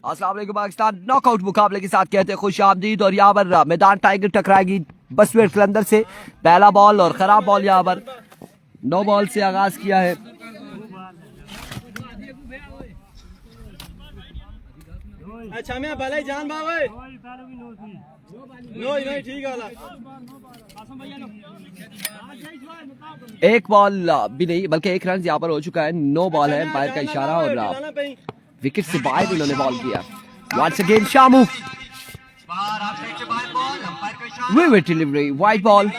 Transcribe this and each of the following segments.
अस्सलाम वालेकुम पाकिस्तान नॉकआउट मुकाबले के साथ कहते हैं खुश आमदीद। और यहाँ पर मैदान टाइगर टकराएगी बसवेट कलंदर से। पहला बॉल और खराब बॉल यहाँ पर 9 बॉल से आगाज किया है। अच्छा मैं भले जान बाबे नो नहीं ठीक है। एक बॉल भी नहीं बल्कि 1 रन यहाँ पर हो चुका है। 9 बॉल है, एम्पायर का इशारा और विकेट से बाहर इन्होंने बॉल किया। Once again Shamu vivid delivery wide ball.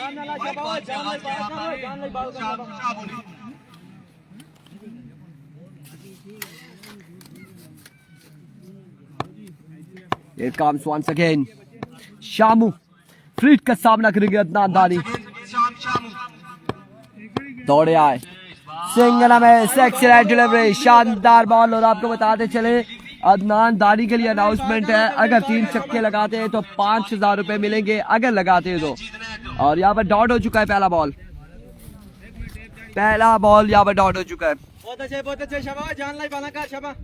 Here comes once again Shamu. फ्लीट का सामना करेंगे अदनान दानी। दौड़े आए सिंगना में एक्सीलेंट डिलीवरी, शानदार बॉल। और आपको बताते चले अदनान दानी के लिए अनाउंसमेंट है, अगर 3 छक्के लगाते हैं तो 5000 रुपए मिलेंगे अगर लगाते हैं तो। और यहाँ पर डॉट हो चुका है पहला बॉल यहाँ पर डॉट हो चुका है। बहुत अच्छे शाबाश जान लाई बना का शाबाश।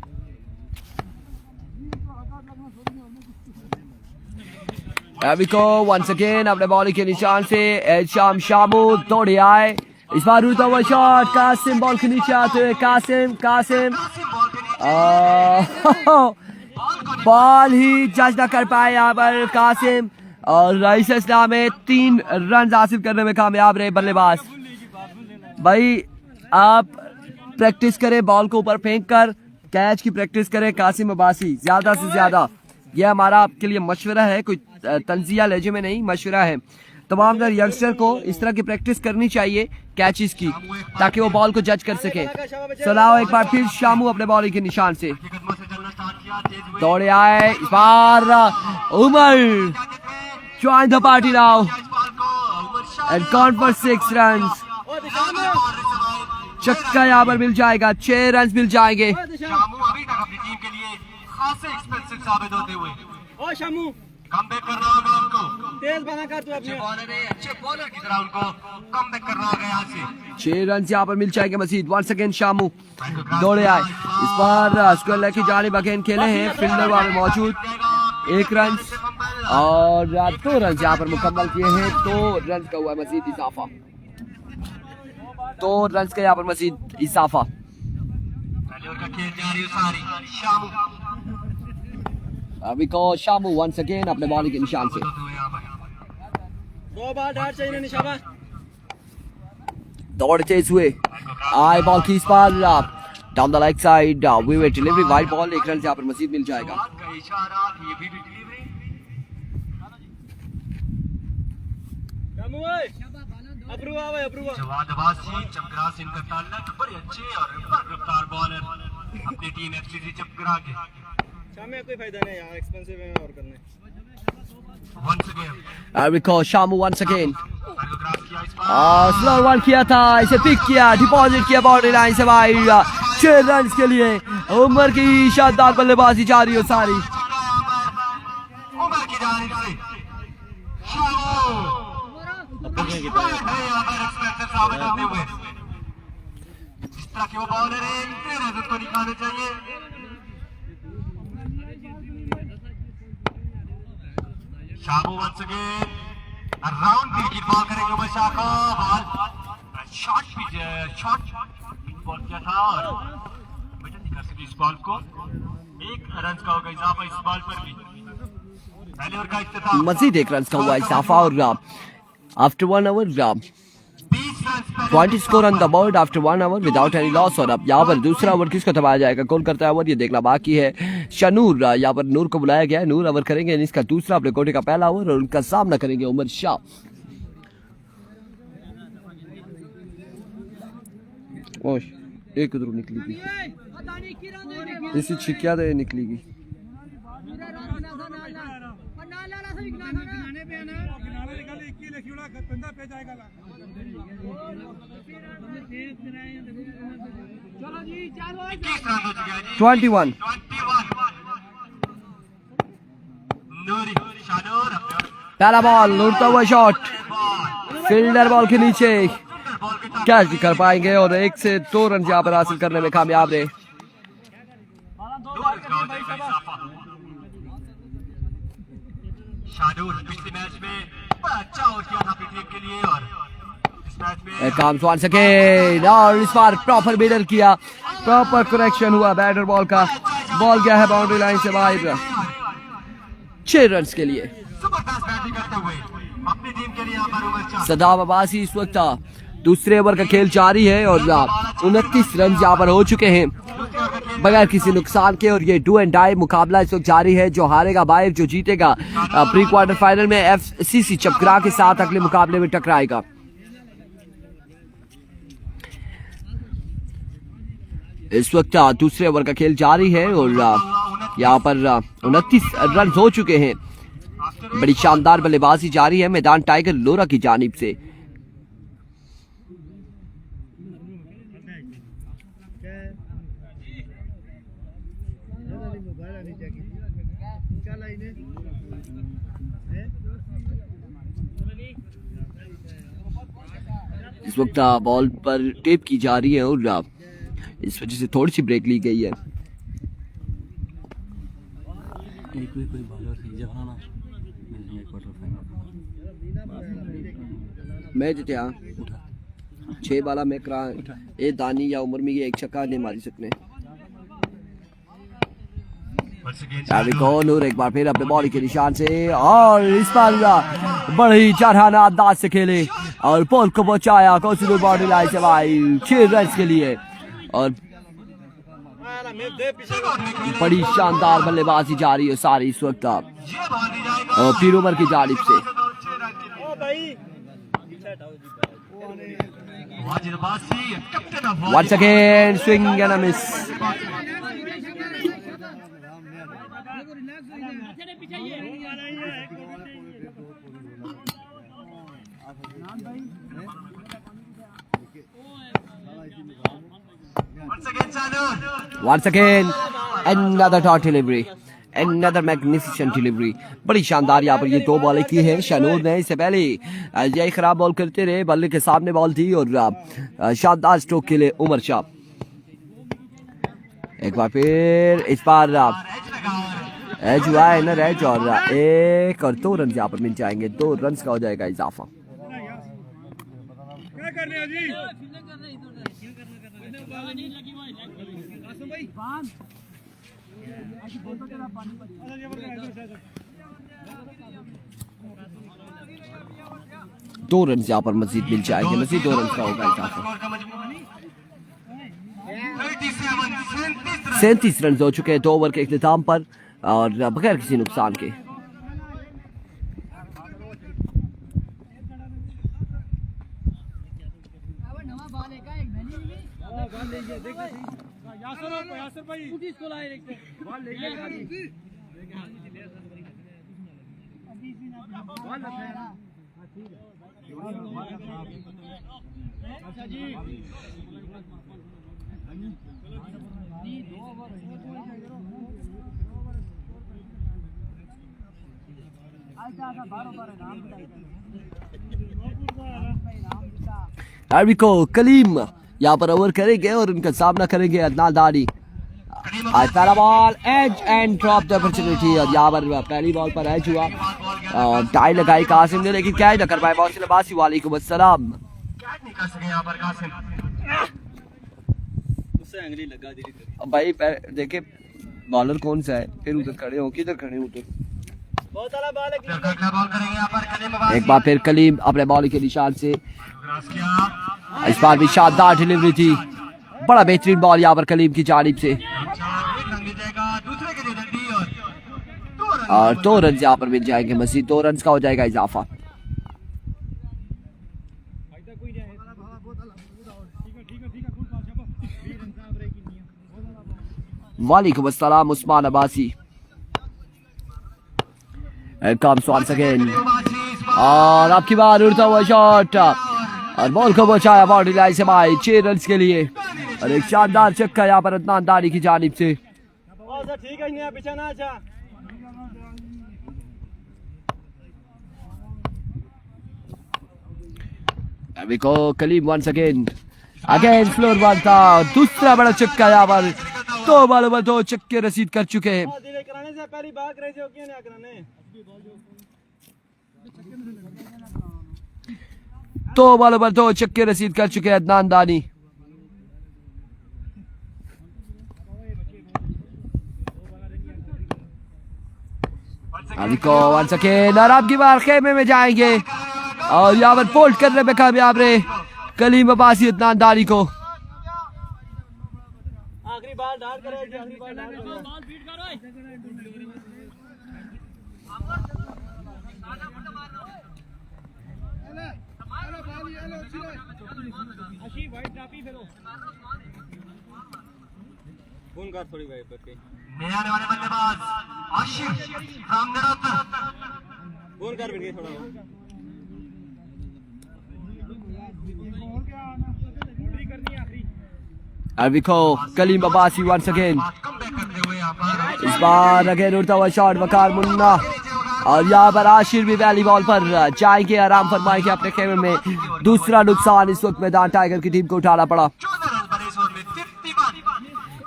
अबिको वंस अगेन अपने बॉलिंग के निशान से शामू दौड़े आए। इस बार रूता हुआ शॉट, कासिम बॉल के नीचे आते हुए कासिम बॉल ही जज न कर पाए यहाँ पर कासिम। और रईस इस्लाम में 3 रन हासिल करने में कामयाब रहे बल्लेबाज। भाई आप प्रैक्टिस करें बॉल को ऊपर फेंक कर, कैच की प्रैक्टिस करें कासिम अब्बासी ज्यादा से ज्यादा। यह हमारा आपके लिए मशवरा है, कोई तंजिया लहजे में नहीं, मशवरा है। तमाम दर यंगस्टर को इस तरह की प्रैक्टिस करनी चाहिए कैचेस की, ताकि वो बॉल को जज कर सके। सलाह एक बार फिर शामू अपने बॉलिंग के निशान से दौड़े आए। इस बार Umar join the party now and count for 6 run. चक्का यहाँ पर मिल जाएगा, 6 रन मिल जाएंगे। साबित होते हुए ओ शामू कमबैक कर रहा होगा उनको, तेज बना कर तू अपने बॉलर है, अच्छे बॉलर की तरह उनको कमबैक करना होगा यहाँ से। 6 रन यहाँ पर मिल जाएंगे मजीद। वंस अगेन शामू दौड़े आए। इस बार स्क्वायर की जानिब अगेन खेले हैं, फील्डर वहां पे मौजूद। 1 रन और 2 रन यहाँ पर मुकम्मल किए हैं। 2 रन का हुआ मजीद इजाफा, 2 रन का यहाँ पर मजीद इजाफा। अभी को शामू वंस अगेन अपने बॉलिंग के निशान से 2 बार डाट चाहिए निशाबा। दौड़ तेज हुए आए बॉल की इस बार down the leg side vivid delivery wide ball. 1 run यहाँ पर मजीद मिल जाएगा। अपनी टीम एफसीसी चमकरा के शामी कोई फायदा नहीं यार, एक्सपेंसिव है और करने। Shamu once again slow one किया था, इसे पिक किया, डिपॉजिट किया बाउंड्री लाइन से बाहर। 6 रन के लिए उमर की शानदार बल्लेबाजी जारी हो सारी। उमर की जानिब से साबित होते हुए जिस तरह के वो बॉलर है, इतने रन को निकालने चाहिए। शामू वंस अगेन राउंड की बॉल करेंगे उमर शाह का बॉल शॉट बॉल किया था और बेटा दिखा सके इस बॉल को। 1 रन का होगा इजाफा इस बॉल पर भी। पहले ओवर का इख्तिताम मजीद 1 रन का हुआ इजाफा। और after 1 hour 20 score on the board after 1 hour without any loss. और अब यहाँ पर दूसरा ओवर किसको दबाया जाएगा, कौन करता है ओवर, ये देखना बाकी है। शनूर यहाँ पर नूर को बुलाया गया है, नूर ओवर करेंगे इसका दूसरा अपने कोटे का पहला ओवर और उनका सामना करेंगे उमर शाह। एक उधर निकलेगी, इसी छिकिया तो निकलेगी। चलो जी 21 पहला बॉल उड़ता हुआ शॉट, फील्डर बॉल के नीचे कैच भी कर पाएंगे और 1 से 2 रन यहाँ पर हासिल करने में कामयाब रहे। इजाफा। शानूर पिछले मैच में बड़ा अच्छा आउट किया था पीटीएम के लिए और इस मैच में काम once again और इस बार प्रॉपर बेडर किया, प्रॉपर करेक्शन हुआ बैटर बॉल का, बॉल गया है बाउंड्री लाइन से बाहर 6 रन के लिए। जबरदस्त बैटिंग करते हुए अपनी टीम के लिए यहाँ पर ओवर 4। सदाब अब्बासी इस वक्त दूसरे ओवर का खेल जारी है और 29 रन यहाँ पर हो चुके हैं बगैर किसी नुकसान के, और ये डू एंड डाई मुकाबला इस वक्त जारी है। जो हारेगा बाहर, जो जीतेगा प्री क्वार्टर फाइनल में एफसीसी चपकरा के साथ अगले मुकाबले में टकराएगा। इस वक्त दूसरे ओवर का खेल जारी है और यहाँ पर 29 रन हो चुके हैं। बड़ी शानदार बल्लेबाजी जारी है मैदान टाइगर लोरा की जानिब से। इस वक्त बॉल पर टेप की जा रही है और इस वजह से थोड़ी सी ब्रेक ली गई है। मैं जितया 6 बाला में करा ए दानी या उम्र में ये एक छक्का नहीं मारी सकने। नूर एक बार फिर अपने बॉल के निशान से और इस बार बड़ी चाराना अंदाज से खेले और बॉल को बचाया कौशल बॉडी लाइन से भाई 6 रन के लिए। और बड़ी शानदार बल्लेबाजी जारी है सारी इस वक्त फिर ओवर की जानिब से। Once again swing and a miss. Once again another dot delivery, another magnificent delivery. बड़ी शानदार यहाँ पर ये 2 बॉलें की है शानूर ने। इससे पहले यही खराब बॉल करते रहे, बल्ले के सामने बॉल थी और शानदार स्ट्रोक के लिए उमर शाह। एक बार फिर इस बार एज हुआ है ना रेज और 1 और 2 रन यहाँ पर मिल जाएंगे। 2 रन का हो जाएगा इजाफा। दो रन यहाँ पर मजीद मिल जाएंगे, मजीद 2 रन का होगा इजाफा। 37 रन हो चुके हैं 2 ओवर के इख्तिताम पर और बगैर किसी नुकसान के। कलीम यहाँ पर ओवर करेंगे और उनका सामना करेंगे अदनान दानी। पहला ball edge and drop the opportunity और यहाँ पर पहली बॉल पर एज हुआ और टाई लगाई कासिम ने, लेकिन कैच न कर पाए मौसिन अब्बासी। वालेकुम अस्सलाम। भाई देखिए बॉलर कौन सा है, फिर उधर खड़े हो, किधर खड़े हो उधर। एक बार फिर कलीम अपने बॉल के निशान से, इस बार भी शानदार डिलीवरी थी, बड़ा बेहतरीन बॉल यहाँ पर कलीम की जानिब से और 2 रन यहाँ पर मिल जाएंगे, मजीद 2 रन का हो जाएगा इजाफा। वालेकुम अस्सलाम Usman Abbasi. comes once again और आपकी बार उड़ता हुआ शॉट और बॉल को बचाया बाउंड्री लाइन से भाई 6 रन के लिए और एक शानदार छक्का यहाँ पर अदनान दानी की जानिब से। कलीम once again फ्लोर बॉल था, दूसरा बड़ा छक्का यहाँ पर 2 बॉलों में 2 छक्के रसीद कर चुके हैं। से पहली बात करे जो क्यों नहीं कराने 2 बॉलों पर 2 छक्के रसीद कर चुके हैं अदनान दानी। अभी को वंस अगेन और अब की बार खेमे में जाएंगे और यहाँ पर पोल्ट करने में कामयाब रहे कलीम अब्बासी अदनान दानी को। आखिरी बाल डाल करे आखिरी बाल डाल करे बॉल फीड करो अशी वाइट ट्रॉफी फेरो फोन कर थोड़ी भाई करके नए आने वाले बल्लेबाज आशिफ रामगढ़ फोन कर बेटे थोड़ा करनी आखिरी अभी को Kaleem Abbasi once again comeback करते हुए यहाँ पर इस बार अगेन उड़ता हुआ शॉट वकार मुन्ना और यहाँ पर आशिर भी पहली बॉल पर जाएंगे आराम फरमाएंगे अपने खेमे में। दूसरा नुकसान इस वक्त मैदान टाइगर की टीम को उठाना पड़ा। 14 रन पर इस ओवर में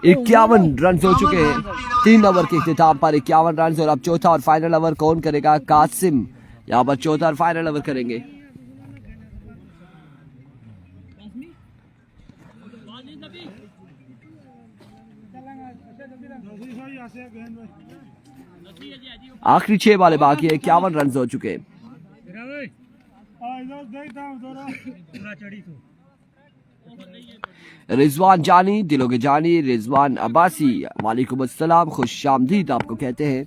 51 51 रन हो चुके हैं 3 ओवर के इख्तिताम पर 51 रन और अब चौथा और फाइनल ओवर कौन करेगा? कासिम यहाँ पर चौथा और फाइनल ओवर करेंगे। आखिरी 6 वाले बाकी है 51 रन हो चुके हैं। रिजवान जानी दिलों के जानी रिजवान अब्बासी वालेकुम अस्सलाम खुश आमदीद आपको कहते हैं।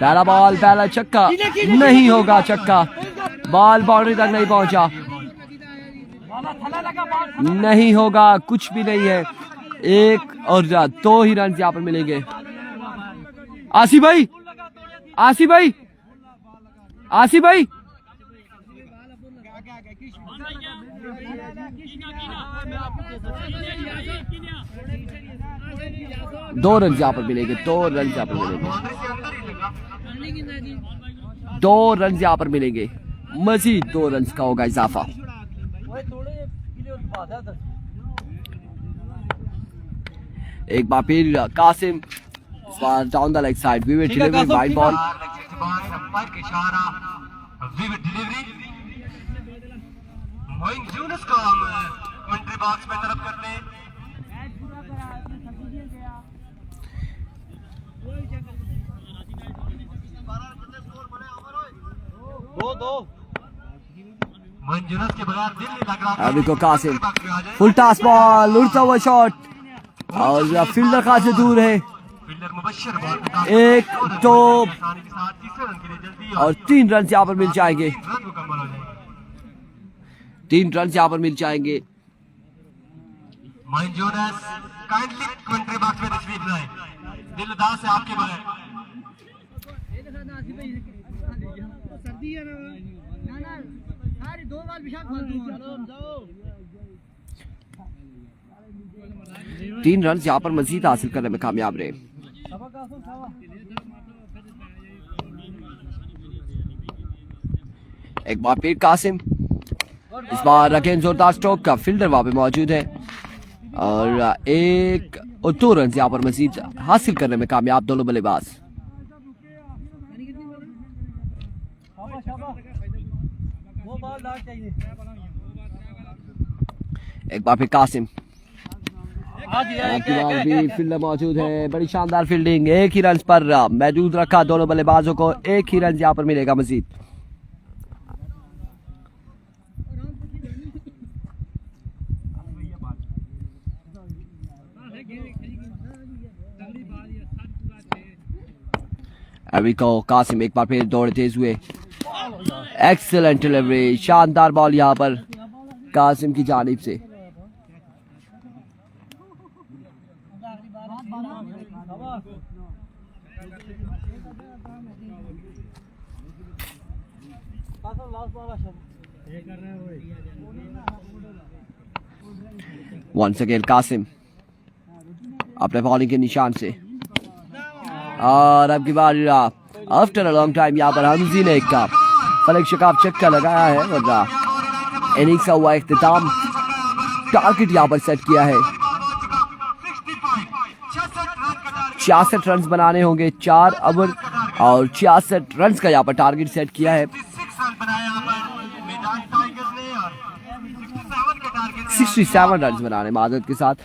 पहला बॉल पहला छक्का नहीं होगा छक्का बॉल बाउंड्री तक नहीं पहुंचा नहीं होगा कुछ भी नहीं है। 1 और 2 ही रन यहाँ पर मिलेंगे। आसिफ भाई आसिफ भाई आसिफ भाई 2 रन यहाँ पर मिलेंगे 2 रन यहाँ पर मिलेंगे 2 रन यहाँ पर मिलेंगे मजीद 2 रन का होगा इजाफा। एक बार फिर Qasim down the leg side we will deliver wide ball umpire का इशारा विविड डिलीवरी मोइन यूनुस को कमेंट्री बॉक्स में तरफ करते हैं। मोइन यूनुस के बगैर दिल नहीं लग रहा। अभी को कासिम फुल टॉस बॉल उड़ता हुआ शॉट और फील्डर खासे दूर है। फील्डर मुबश्शिर बॉल 1 2 आसानी के साथ तीसरे रन के लिए जल्दी और 3 रन यहाँ पर मिल जाएंगे। 3 रन मुकम्मल हो जाएंगे। 3 रन यहाँ पर मिल जाएंगे। Moin Younis kindly commentary box में तशरीफ लाएं। दिल उदास है आपके बगैर। सर्दी है ना सारी 2 बाल विशाल फालतू 3 रन यहाँ पर मजीद हासिल करने में कामयाब रहे। एक बार फिर कासिम इस बार अगेन जोरदार स्ट्रोक का फील्डर वहां पे मौजूद है और 1 और 2 रन यहाँ पर मजीद हासिल करने में कामयाब दोनों बल्लेबाज। एक बार फिर कासिम भी फील्डर मौजूद है। बड़ी शानदार फील्डिंग 1 ही रन पर महदूद रखा दोनों बल्लेबाजों को। 1 ही रन यहाँ पर मिलेगा मजीद। अभी को कासिम एक बार फिर दौड़ तेज हुए। एक्सीलेंट डिलीवरी शानदार बॉल यहाँ पर कासिम की जानिब से। वंस अगेन कासिम अपने बॉलिंग के निशान से और अब की बार आफ्टर अ लॉन्ग टाइम यहाँ पर हमजी ने एक फलक शिकाफ चक्का लगाया है और इनिंग्स का हुआ इख्तिताम। टारगेट यहाँ पर सेट किया है 66 रन बनाने होंगे 4 ओवर और 66 रन का यहाँ पर टारगेट सेट किया है। 66 रन बनाया यहाँ पर मैदान टाइगर्स ने और 67 का टारगेट 67 रन बनाने मादत के साथ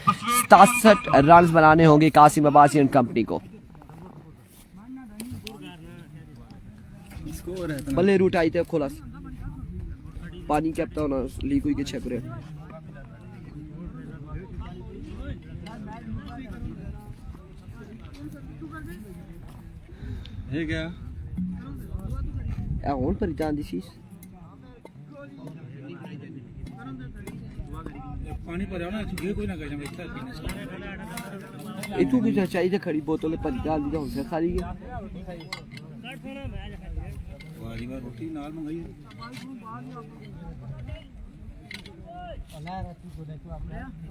67 रन बनाने होंगे कासिम अब्बासी एंड कंपनी को। भले रूट आई थे खोला पानी कैप्टा होना लीक हुई के छप रहे है क्या और पर जान दी चीज पानी पर आओ ना ये कोई ना कहे मैं इतना पीने इतू कुछ चाहिए खड़ी बोतल पर डाल दी हमसे खाली गया वाली बार रोटी नाल मंगाई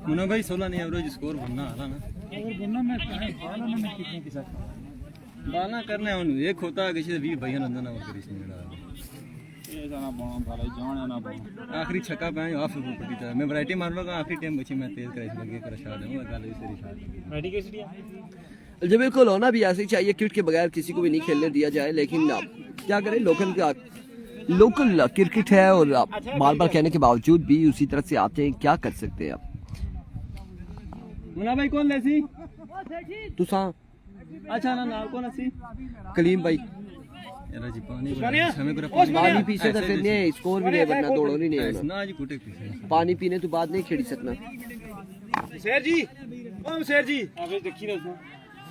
मुन्ना भाई 16 नहीं एवरेज स्कोर बनना आला ना और बनना मैं खाना में कितने के साथ बाना करने उन एक होता है किसी 20 भाई नंदन और करी से मिला ये जाना बॉम भाई जान ना बॉम आखिरी छक्का पे ऑफ ऊपर की तरह मैं वैरायटी मार लूंगा आखिरी टाइम बची मैं तेज कराई लगे कर शॉट दूंगा गाल से रिशाद वैरायटी कैसी दिया जब बिल्कुल होना भी ऐसे ही चाहिए क्रिकेट के बगैर किसी को भी नहीं खेलने दिया जाए लेकिन क्या करें लोकल क्रिकेट है और बार बार कहने के बावजूद भी उसी तरह से आते हैं क्या कर सकते हैं आप मुन्ना भाई कौन लेसी तुसा अच्छा ना नाम कौन सी कलीम भाई यार जी पानी हमें पूरा पानी पीछे तो फिर नहीं स्कोर भी नहीं बनना दौड़ो नहीं होना ना जी कुटे पीछे पानी पीने तो बाद नहीं खेल सकना शेर जी ओम शेर जी आगे देखी ना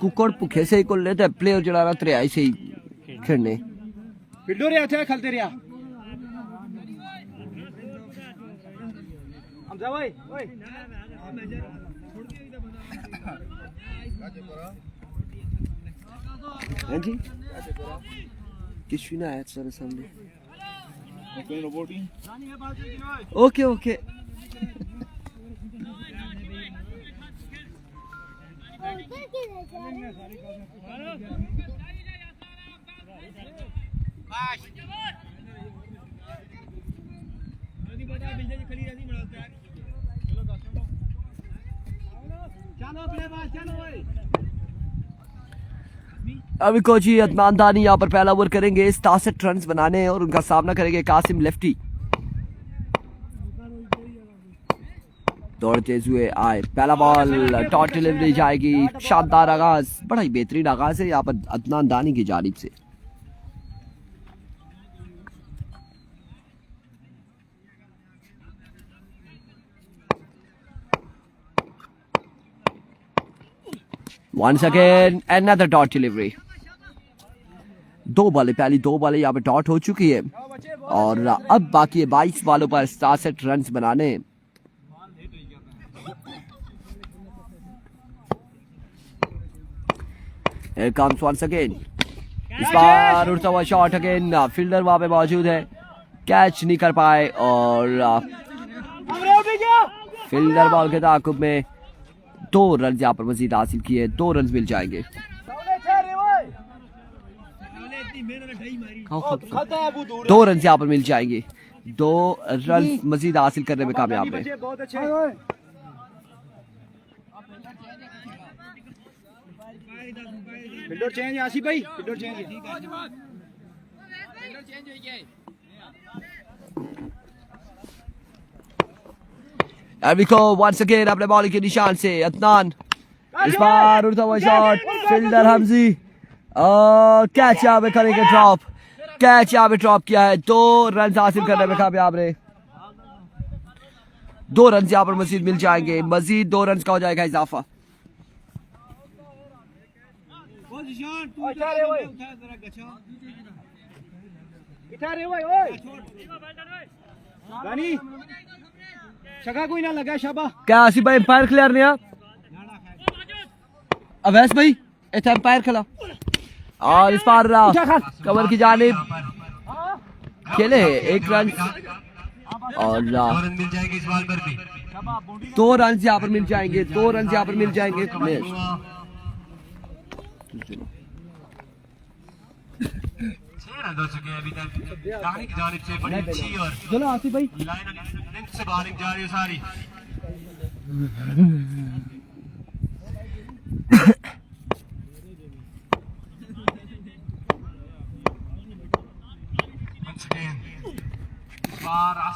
कुकड़ भुखे से ही को लेते प्लेयर जड़ा त्रियाई से ही खेलने फिल्डो रे अच्छा खेलते रिया हम जा भाई ओए हैं जी किसी ना आया सर सामने ओके ओके अभी कोची अदनान दानी यहाँ पर पहला ओवर करेंगे 67 रन बनाने हैं और उनका सामना करेंगे कासिम लेफ्टी। दौड़ तेज हुए आए पहला बॉल डॉट डिलीवरी जाएगी शानदार आगाज बड़ा ही बेहतरीन आगाज है यहाँ पर अदनान दानी की जानिब से। Once again another dot delivery। दो बॉलें पहली दो बॉलें यहाँ पे डॉट हो चुकी है और अब बाकी है 22 बॉलों पर 67 रन बनाने। Here comes once again। इस बार उड़ता हुआ शॉट अगेन फील्डर वहां पे मौजूद है कैच नहीं कर पाए और फील्डर बॉल के ताकुब में 2 रन यहाँ पर मजीद हासिल किए 2 रन मिल जाएंगे। 2 रन यहाँ पर मिल जाएंगे 2 रन मजीद हासिल करने में कामयाब है। फिल्डर चेंज आसिफ भाई फिल्डर चेंज अरबिको once again अपने बॉलिंग के निशान से अदनान इस बार उड़ता हुआ शॉट फील्डर हमजी कैच यहाँ पे करेंगे ड्रॉप कैच यहाँ पे ड्रॉप किया है 2 रन हासिल करने में कामयाब रहे 2 रन यहाँ पर मजीद मिल जाएंगे मजीद 2 रन का हो जाएगा इजाफा। कोई ना लगा शाबा क्या आसिफ भाई एम्पायर क्लियर नहीं अवैस भाई इतना एम्पायर खिला और इस बार कवर की जानिब खेले 1 रन और 2 रन मिल जाएंगे इस बॉल पर भी 2 रन यहाँ पर मिल जाएंगे 2 रन यहाँ पर मिल जाएंगे। 6 रन हो चुके हैं अभी तक दानी की जानिब से बड़ी अच्छी और चलो आसिफ भाई लाइन से बॉलिंग जा रही है सारी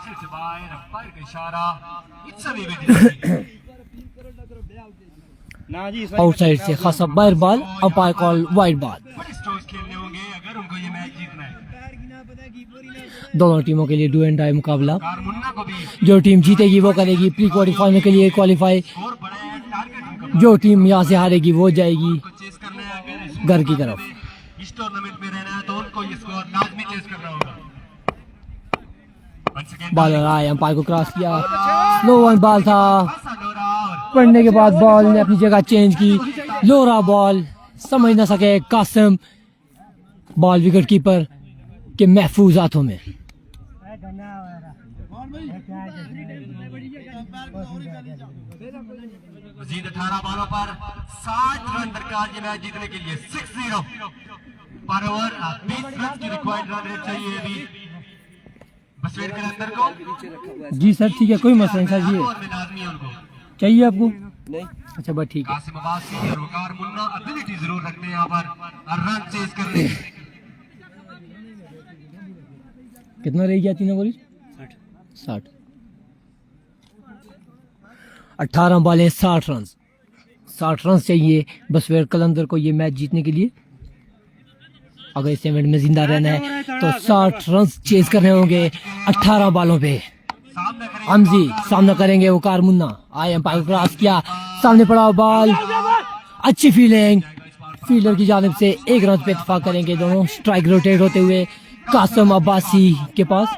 सिर्फ से बाहर अंपायर का इशारा इट्स अ वे ना जी आउटसाइड से खासा बाहर ball, umpire call wide ball. बड़े स्ट्रोक्स खेलने होंगे अगर उनको ये मैच जीतना है। दोनों टीमों के लिए डू एंड डाई मुकाबला। कारमुन्ना को भी जो टीम जीतेगी वो करेगी प्री क्वालिफाई के लिए क्वालिफाई। स्कोर बड़ा है, टारगेट उनका जो टीम यहाँ से हारेगी वो जाएगी चेस करना है। अगर घर की तरफ। इस टूर्नामेंट में रहना है तो उनको ये स्कोर लाजमी चेस करना होगा। Once again, बॉलर आए, अंपायर को क्रॉस किया, स्लो वन बॉल था। पासा लोरा और पढ़ने के बाद बॉल ने अपनी जगह चेंज की, लोरा बॉल, समझ ना सके कासिम, बॉल विकेट कीपर के महफूज हाथों में। मजीद 18 बॉलों पर 60 रन दरकार ये मैच जीतने के लिए। 6-0 पर ओवर 20 रन की रिक्वायर्ड रन रेट चाहिए अभी बसवेर के अंदर को। जी सर ठीक है, कोई मसला नहीं सर। जी ओवर में लाजमी है उनको। चाहिए आपको? नहीं, अच्छा बस ठीक है। कासिम अब्बासी और वकार मुन्ना एबिलिटी जरूर रखते हैं यहाँ पर रन चेज करने की। कितना रह गया तीनों गोली? 60। 18 बॉलें 60 रन। 60 रन चाहिए बसवेर कलंदर को ये मैच जीतने के लिए। अगर इस इवेंट में जिंदा रहना है तो 60 रन चेज करने होंगे 18 बॉलों पे। सामने करेंगे हमजी सामना करेंगे वकार मुन्ना। आए अंपायर क्रॉस किया, सामने पड़ा बॉल, अच्छी फील्डिंग, फील्डर की जानिब से 1 रन पे इत्तेफाक करेंगे दोनों। स्ट्राइक रोटेट होते हुए कासिम अब्बासी के पास।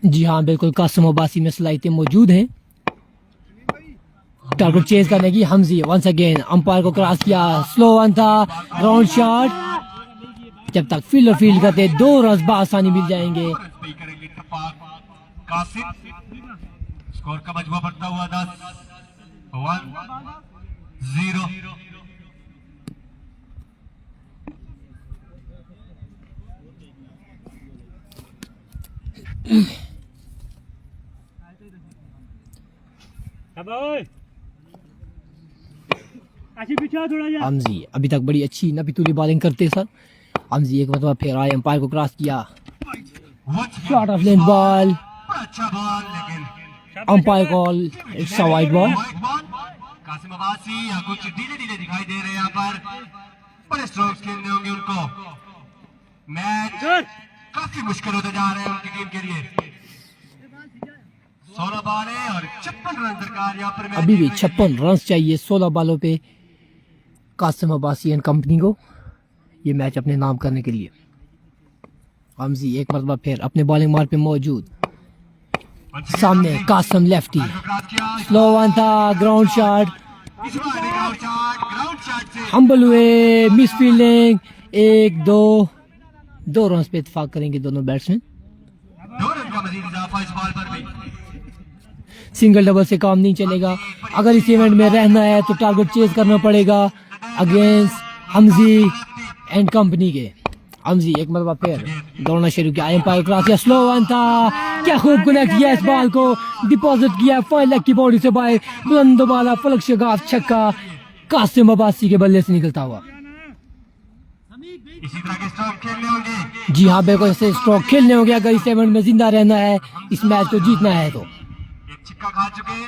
जी हाँ बिल्कुल, कासिम अब्बासी में सलाहियतें मौजूद हैं टारगेट चेज करने की। हमजी वंस अगेन अंपायर को क्रॉस किया, स्लो वन था, ग्राउंड शॉट। जब तक फील्डर फील्ड करते 2 रन आसानी मिल जाएंगे। पे करेंगे इत्तेफाक। कासिम स्कोर का मजबूर बढ़ता हुआ 10-1-0। हमजी अभी तक बड़ी अच्छी नपीतुली बॉलिंग करते सर। हमजी एक मतलब फिर आए, अंपायर को क्रॉस किया, शॉट ऑफ लेन बॉल, बड़ा अच्छा बॉल लेकिन umpire call it's a wide ball. Wide ball. Qasim Abbasi या कुछ ढीले ढीले दिखाई दे रहे हैं यहाँ पर। बड़े स्ट्रोक्स खेलने होंगे उनको। मैच काफी मुश्किल होते जा रहे हैं उनकी टीम के लिए। 16 बॉल है और 56 रन दरकार यहाँ पर। अभी भी 56 रन चाहिए 16 बॉलों पे कासिम अब्बासी एंड कंपनी को ये मैच अपने नाम करने के लिए। हमजी एक मरतबा फिर अपने बॉलिंग मार्क पे मौजूद, सामने कासिम लेफ्टी, स्लो वन था, ग्राउंड शॉट, ग्राउंड शॉट से हम्बल हुए, मिस फील्डिंग, 1-2 रन पे इत्तेफाक करेंगे दोनों बैट्समैन। 2 रन का मजीद इजाफा इस बॉल पर भी। सिंगल डबल से काम नहीं चलेगा। अगर इस इवेंट में रहना है तो टारगेट चेज करना पड़ेगा अगेंस्ट हमजी एंड कंपनी के। हमजी एक मरतबा फिर दौड़ना शुरू किया, एम्पायर क्रॉस किया, स्लो वन था, क्या खूब कनेक्ट किया इस बॉल को, डिपॉजिट किया फाइन लेग की बॉडी से बाहर, बुलंद बाला फलक शगाफ छक्का कासिम अब्बासी के बल्ले से निकलता हुआ। इसी तरह के स्ट्रोक खेलने होंगे। जी हाँ बिल्कुल, ऐसे स्ट्रोक खेलने होंगे अगर इस इवेंट में जिंदा रहना है, इस मैच को जीतना है तो। एक छिक्का खा चुके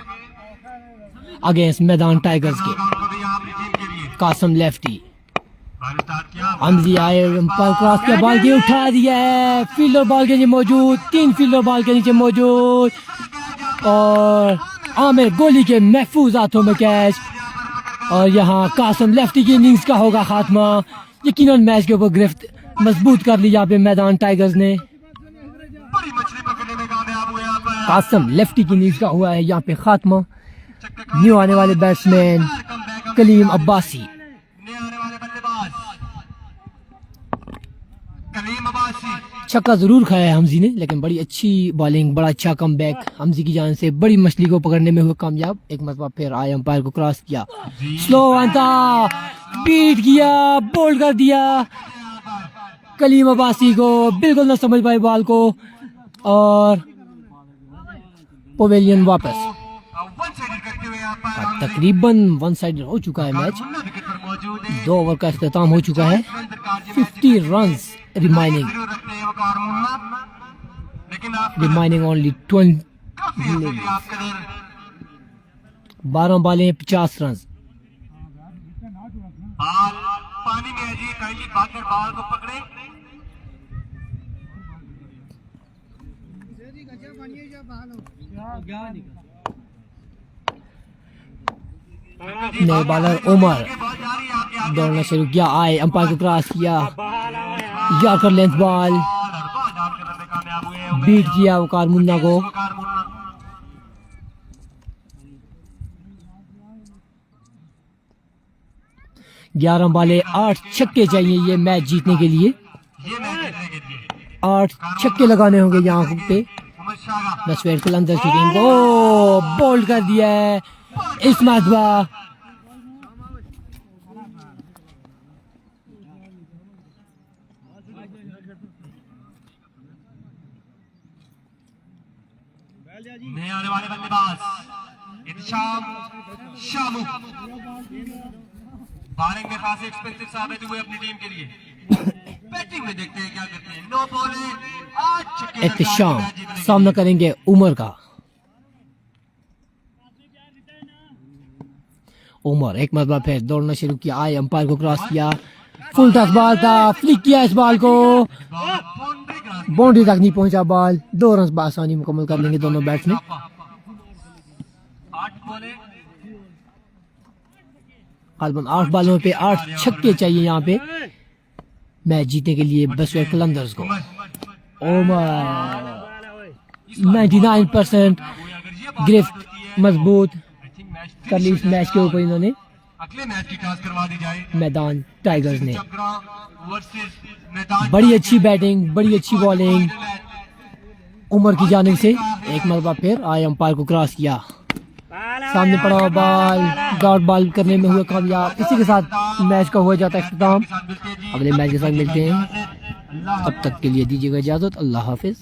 अगेंस्ट मैदान टाइगर्स के उनको भी यहाँ अपनी टीम के लिए। कासिम लेफ्टी। बॉल स्टार्ट किया। हमजी आए, एम्पायर क्रॉस किया, बॉल के उठा दिया है, फील्डर बॉल के नीचे मौजूद, 3 फील्डर बॉल के नीचे मौजूद और आमिर गोली के महफूज हाथों में कैच। और यहाँ कासिम लेफ्टी की इनिंग्स का होगा खात्मा। यकीनन मैच के ऊपर गिरफ्त मजबूत कर ली यहाँ पे मैदान टाइगर्स ने। बड़ी मछली पकड़ने में कामयाब हुए यहाँ पर। कासिम लेफ्टी की इनिंग्स का हुआ है यहाँ पे खात्मा। न्यू आने वाले बैट्समैन कलीम अब्बासी। नए आने वाले बल्लेबाज कलीम अब्बासी। छक्का जरूर खाया है हमजी ने, लेकिन बड़ी अच्छी बॉलिंग, बड़ा अच्छा कमबैक हमजी की जान से, बड़ी मछली को पकड़ने में हुए कामयाब। एक मरतबा फिर आए, अंपायर को क्रॉस किया, स्लो वन था, बीट किया, बोल्ड कर दिया, कलीम अब्बासी को बिल्कुल न समझ पाए बॉल को और पवेलियन वापस। वन साइडेड करते हुए अंपायर तकरीबन वन साइड हो चुका है मैच। मुन्ना विकेट पर मौजूद है। 2 ओवर का इख्तिताम हो चुका है। 50 रन्स रिमाइनिंग जरूर रखते हैं वकार मुन्ना, लेकिन आप रिमाइनिंग ओनली 20। काफी हद तक आप कदर 12 बालें 50 रन। बाल पानी में है जी, काइंडली भागकर बाल को पकड़े। नए बॉलर उमर बॉल जारी है आगे आगे दौड़ना शुरू किया, आए अंपायर को क्रॉस किया, यॉर्कर लेंथ बॉल और बॉल डाल कर रन में कामयाब हुए हैं बीट किया वकार मुन्ना को। वकार मुन्ना। 11 बाले 8 छक्के चाहिए ये मैच जीतने के लिए। ये मैच जीतने के लिए 8 छक्के लगाने होंगे यहाँ पे। उमर शाह का नस्वेर कलंदर की टीम को बोल्ड कर दिया है इस मरतबा। नए आने वाले बल्लेबाज इंतशाम शामू बॉलिंग में खासी एक्सपेंसिव साबित हुए अपनी टीम के लिए। बैटिंग में देखते हैं क्या करते हैं। 9 बॉलें 8 छक्के एहतिशाम सामना करेंगे उमर का। उमर एक मरतबा फिर दौड़ना शुरू किया, आए अंपायर को क्रॉस किया, फुल टच बॉल था, फ्लिक किया इस बॉल को, बाउंड्री क्रॉस बाउंड्री तक नहीं पहुंचा बॉल। 2 रन बआसानी मुकम्मल कर लेंगे दोनों बैट्समैन। 8 बॉलें गालिबन 8 बालों पे 8 छक्के चाहिए यहाँ पे मैच जीतने के लिए बसवेर कलंदर्स को। उमर 99% गिरफ्त मजबूत कर ली इस मैच के ऊपर इन्होंने। अगले मैच की टॉस करवा दी जाए। मैदान टाइगर्स ने चक्रा वर्सेस मैदान बड़ी अच्छी बैटिंग, बड़ी अच्छी बॉलिंग उमर की जानिब से। एक मरतबा फिर आए अंपायर को क्रॉस किया, सामने पड़ा हुआ बॉल, डॉट बॉल करने में हुए कामयाब। इसी के साथ मैच का हो जाता है इख्तिताम। अगले मैच के साथ मिलते हैं, तब तक के लिए दीजिएगा इजाजत। अल्लाह हाफिज।